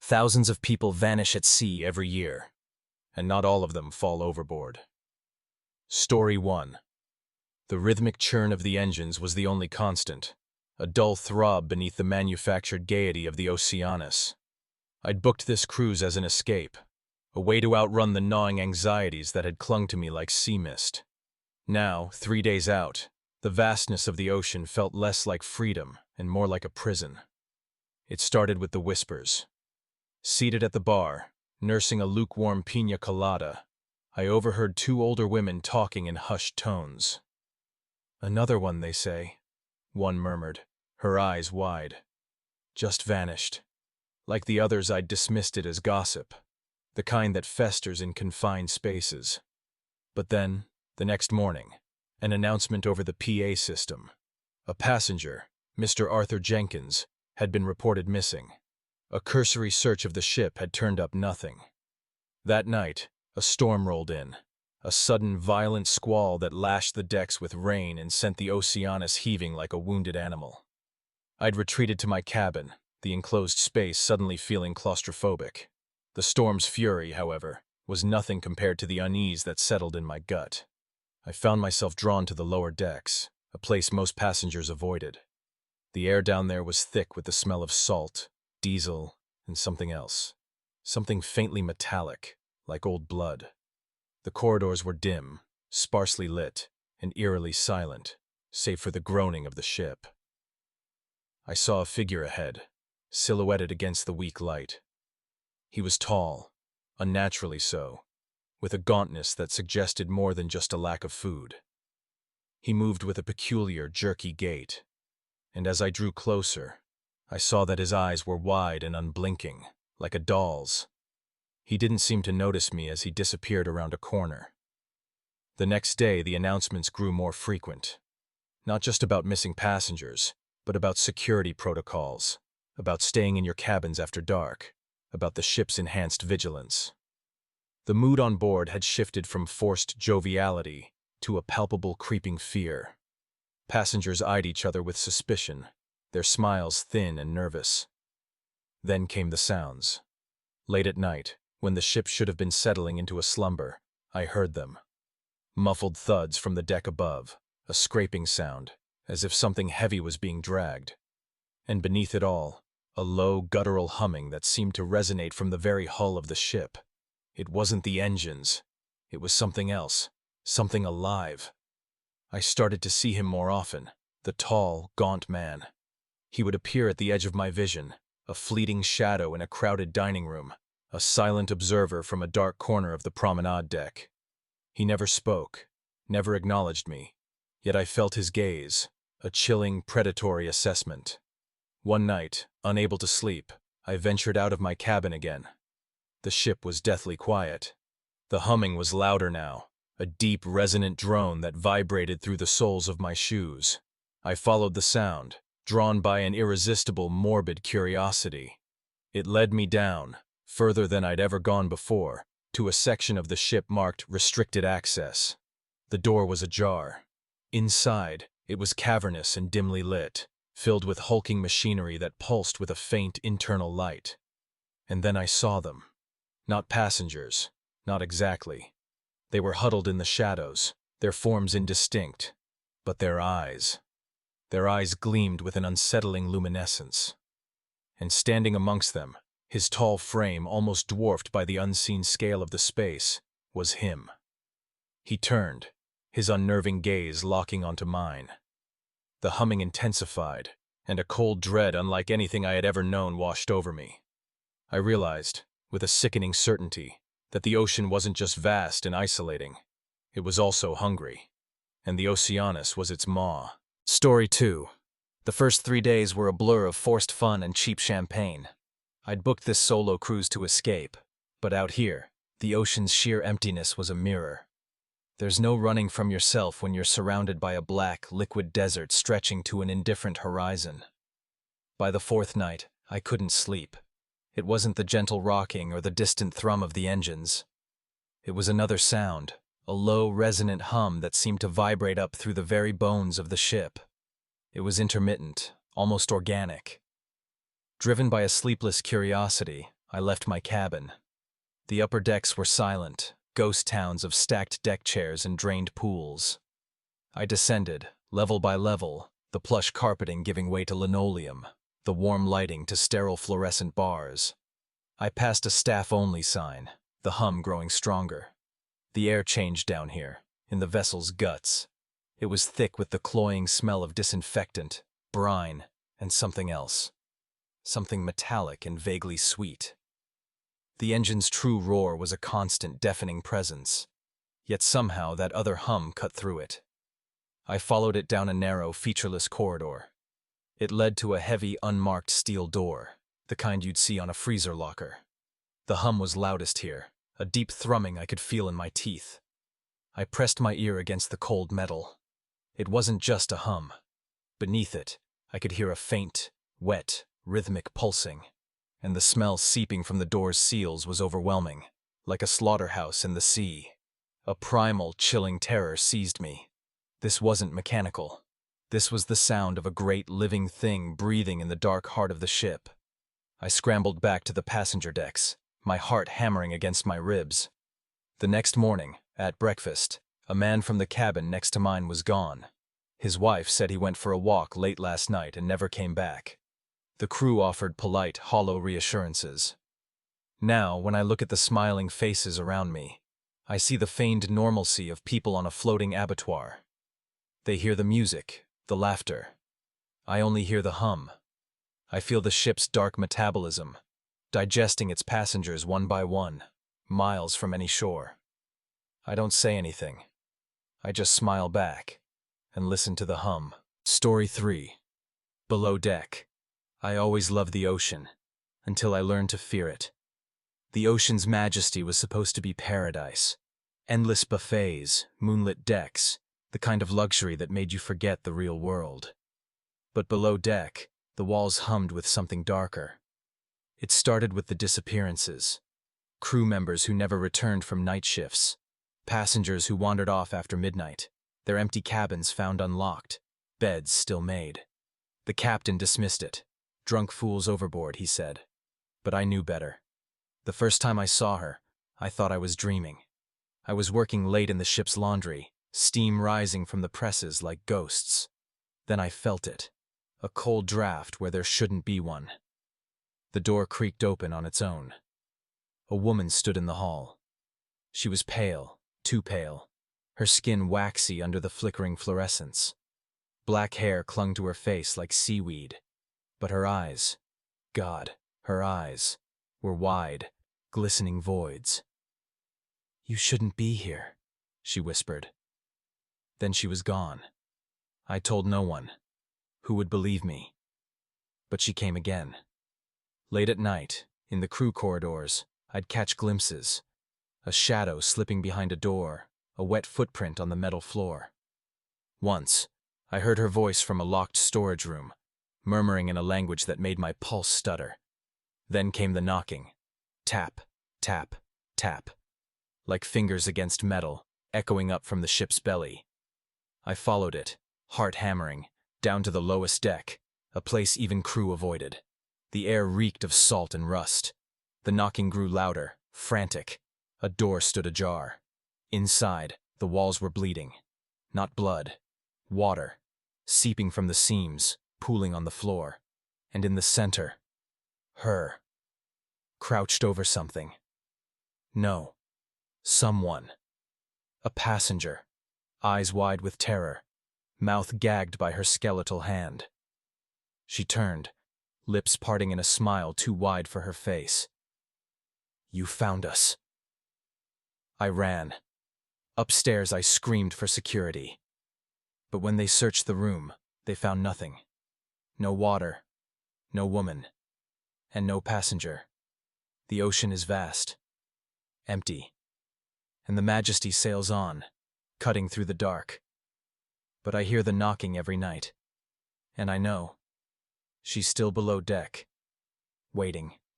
Thousands of people vanish at sea every year, and not all of them fall overboard. Story 1. The rhythmic churn of the engines was the only constant, a dull throb beneath the manufactured gaiety of the Oceanus. I'd booked this cruise as an escape, a way to outrun the gnawing anxieties that had clung to me like sea mist. Now, 3 days out, the vastness of the ocean felt less like freedom and more like a prison. It started with the whispers. Seated at the bar, nursing a lukewarm piña colada, I overheard 2 older women talking in hushed tones. "Another one, they say," one murmured, her eyes wide. "Just vanished. Like the others, I'd dismissed it as gossip, the kind that festers in confined spaces. But then, the next morning, an announcement over the PA system. A passenger, Mr. Arthur Jenkins, had been reported missing. A cursory search of the ship had turned up nothing. That night, a storm rolled in, a sudden violent squall that lashed the decks with rain and sent the Oceanus heaving like a wounded animal. I'd retreated to my cabin, the enclosed space suddenly feeling claustrophobic. The storm's fury, however, was nothing compared to the unease that settled in my gut. I found myself drawn to the lower decks, a place most passengers avoided. The air down there was thick with the smell of salt, diesel, and something else. Something faintly metallic, like old blood. The corridors were dim, sparsely lit, and eerily silent, save for the groaning of the ship. I saw a figure ahead, silhouetted against the weak light. He was tall, unnaturally so, with a gauntness that suggested more than just a lack of food. He moved with a peculiar, jerky gait, and as I drew closer, I saw that his eyes were wide and unblinking, like a doll's. He didn't seem to notice me as he disappeared around a corner. The next day, the announcements grew more frequent. Not just about missing passengers, but about security protocols, about staying in your cabins after dark, about the ship's enhanced vigilance. The mood on board had shifted from forced joviality to a palpable creeping fear. Passengers eyed each other with suspicion, their smiles thin and nervous. Then came the sounds. Late at night, when the ship should have been settling into a slumber, I heard them. Muffled thuds from the deck above, a scraping sound, as if something heavy was being dragged. And beneath it all, a low, guttural humming that seemed to resonate from the very hull of the ship. It wasn't the engines. It was something else, something alive. I started to see him more often, the tall, gaunt man. He would appear at the edge of my vision, a fleeting shadow in a crowded dining room, a silent observer from a dark corner of the promenade deck. He never spoke, never acknowledged me, yet I felt his gaze, a chilling, predatory assessment. One night, unable to sleep, I ventured out of my cabin again. The ship was deathly quiet. The humming was louder now, a deep, resonant drone that vibrated through the soles of my shoes. I followed the sound, drawn by an irresistible, morbid curiosity. It led me down, further than I'd ever gone before, to a section of the ship marked Restricted Access. The door was ajar. Inside, it was cavernous and dimly lit, filled with hulking machinery that pulsed with a faint internal light. And then I saw them. Not passengers, not exactly. They were huddled in the shadows, their forms indistinct, but their eyes. Their eyes gleamed with an unsettling luminescence. And standing amongst them, his tall frame almost dwarfed by the unseen scale of the space, was him. He turned, his unnerving gaze locking onto mine. The humming intensified, and a cold dread unlike anything I had ever known washed over me. I realized, with a sickening certainty, that the ocean wasn't just vast and isolating. It was also hungry, and the Oceanus was its maw. Story 2. The first 3 days were a blur of forced fun and cheap champagne. I'd booked this solo cruise to escape, but out here, the ocean's sheer emptiness was a mirror. There's no running from yourself when you're surrounded by a black, liquid desert stretching to an indifferent horizon. By the 4th night, I couldn't sleep. It wasn't the gentle rocking or the distant thrum of the engines. It was another sound, a low, resonant hum that seemed to vibrate up through the very bones of the ship. It was intermittent, almost organic. Driven by a sleepless curiosity, I left my cabin. The upper decks were silent, ghost towns of stacked deck chairs and drained pools. I descended, level by level, the plush carpeting giving way to linoleum, the warm lighting to sterile fluorescent bars. I passed a staff-only sign, the hum growing stronger. The air changed down here, in the vessel's guts. It was thick with the cloying smell of disinfectant, brine, and something else. Something metallic and vaguely sweet. The engine's true roar was a constant, deafening presence, yet somehow that other hum cut through it. I followed it down a narrow, featureless corridor. It led to a heavy, unmarked steel door, the kind you'd see on a freezer locker. The hum was loudest here, a deep thrumming I could feel in my teeth. I pressed my ear against the cold metal. It wasn't just a hum. Beneath it, I could hear a faint, wet, rhythmic pulsing, and the smell seeping from the door's seals was overwhelming, like a slaughterhouse in the sea. A primal, chilling terror seized me. This wasn't mechanical. This was the sound of a great living thing breathing in the dark heart of the ship. I scrambled back to the passenger decks, my heart hammering against my ribs. The next morning, at breakfast, a man from the cabin next to mine was gone. His wife said he went for a walk late last night and never came back. The crew offered polite, hollow reassurances. Now, when I look at the smiling faces around me, I see the feigned normalcy of people on a floating abattoir. They hear the music, the laughter. I only hear the hum. I feel the ship's dark metabolism, digesting its passengers one by one, miles from any shore. I don't say anything. I just smile back and listen to the hum. Story 3. Below Deck. I always loved the ocean, until I learned to fear it. The ocean's majesty was supposed to be paradise. Endless buffets, moonlit decks, the kind of luxury that made you forget the real world. But below deck, the walls hummed with something darker. It started with the disappearances. Crew members who never returned from night shifts. Passengers who wandered off after midnight, their empty cabins found unlocked, beds still made. The captain dismissed it. Drunk fools overboard, he said. But I knew better. The first time I saw her, I thought I was dreaming. I was working late in the ship's laundry, steam rising from the presses like ghosts. Then I felt it. A cold draft where there shouldn't be one. The door creaked open on its own. A woman stood in the hall. She was pale, too pale, her skin waxy under the flickering fluorescence. Black hair clung to her face like seaweed, but her eyes, God, her eyes, were wide, glistening voids. "You shouldn't be here," she whispered. Then she was gone. I told no one. Who would believe me? But she came again. Late at night, in the crew corridors, I'd catch glimpses. A shadow slipping behind a door, a wet footprint on the metal floor. Once, I heard her voice from a locked storage room, murmuring in a language that made my pulse stutter. Then came the knocking. Tap, tap, tap. Like fingers against metal, echoing up from the ship's belly. I followed it, heart hammering, down to the lowest deck, a place even crew avoided. The air reeked of salt and rust. The knocking grew louder, frantic. A door stood ajar. Inside, the walls were bleeding. Not blood. Water. Seeping from the seams, pooling on the floor. And in the center, her. Crouched over something. No. Someone. A passenger. Eyes wide with terror. Mouth gagged by her skeletal hand. She turned, lips parting in a smile too wide for her face. "You found us." I ran. Upstairs I screamed for security. But when they searched the room, they found nothing. No water, no woman, and no passenger. The ocean is vast, empty, and the Majesty sails on, cutting through the dark. But I hear the knocking every night, and I know she's still below deck, waiting.